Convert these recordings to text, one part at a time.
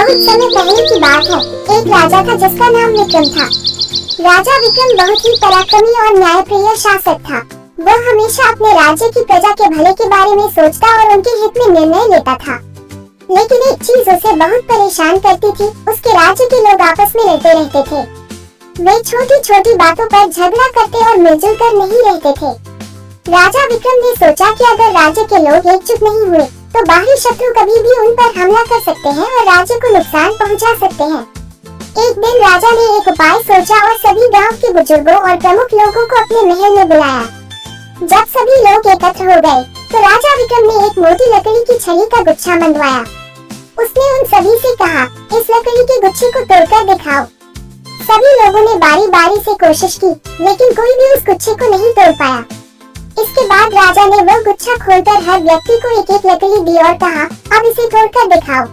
बहुत समय पहले की बात है। एक राजा था जिसका नाम विक्रम था। राजा विक्रम बहुत ही पराक्रमी और न्यायप्रिय शासक था। वह हमेशा अपने राज्य की प्रजा के भले के बारे में सोचता और उनके हित में निर्णय लेता था। लेकिन एक चीज उसे बहुत परेशान करती थी, उसके राज्य के लोग आपस में लड़ते रहते थे। वे छोटी छोटी बातों पर झगड़ा करते और मिलजुल कर नहीं रहते थे। राजा विक्रम ने सोचा कि अगर राज्य के लोग एकजुट नहीं हुए तो बाहरी शत्रु कभी भी उन पर हमला कर सकते हैं और राज्य को नुकसान पहुंचा सकते हैं। एक दिन राजा ने एक उपाय सोचा और सभी गांव के बुजुर्गों और प्रमुख लोगों को अपने महल में बुलाया। जब सभी लोग एकत्र हो गए तो राजा विक्रम ने एक मोटी लकड़ी की छड़ी का गुच्छा मंडवाया। उसने उन सभी से कहा, इस लकड़ी के गुच्छे को तोड़कर दिखाओ। सभी लोगों ने बारी बारी से कोशिश की, लेकिन कोई भी उस गुच्छे को नहीं तोड़ पाया। इसके बाद राजा ने वह गुच्छा खोलकर हर व्यक्ति को एक एक लकड़ी दी और कहा, अब इसे तोड़कर दिखाओ।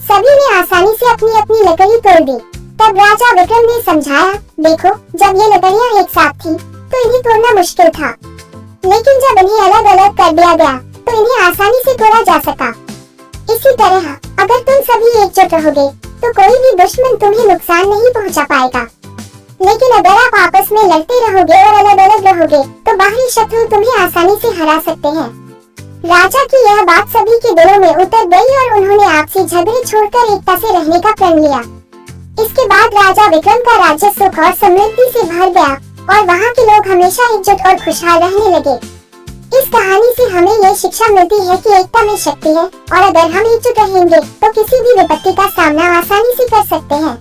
सभी ने आसानी से अपनी अपनी लकड़ी तोड़ दी। तब राजा विक्रम ने समझाया, देखो, जब ये लकड़ियाँ एक साथ थी तो इन्हें तोड़ना मुश्किल था, लेकिन जब इन्हें अलग अलग कर दिया गया तो इन्हें आसानी से तोड़ा जा सका। इसी तरह अगर तुम सभी एकजुट रहोगे तो कोई भी दुश्मन तुम्हें नुकसान नहीं पहुंचा पाएगा। लेकिन अगर आप आपस में लड़ते रहोगे और अलग अलग रहोगे तो बाहरी शत्रु तुम्हें आसानी से हरा सकते हैं। राजा की यह बात सभी के दिलों में उतर गई और उन्होंने आपसी झगड़े छोड़कर एकता से रहने का प्रण लिया। इसके बाद राजा विक्रम का राज्य सुख और समृद्धि से भर गया और वहाँ के लोग हमेशा एकजुट और खुशहाल रहने लगे। इस कहानी से हमें यह शिक्षा मिलती है कि एकता में शक्ति है और अगर हम एकजुट रहेंगे तो किसी भी विपत्ति का सामना आसानी से कर सकते हैं।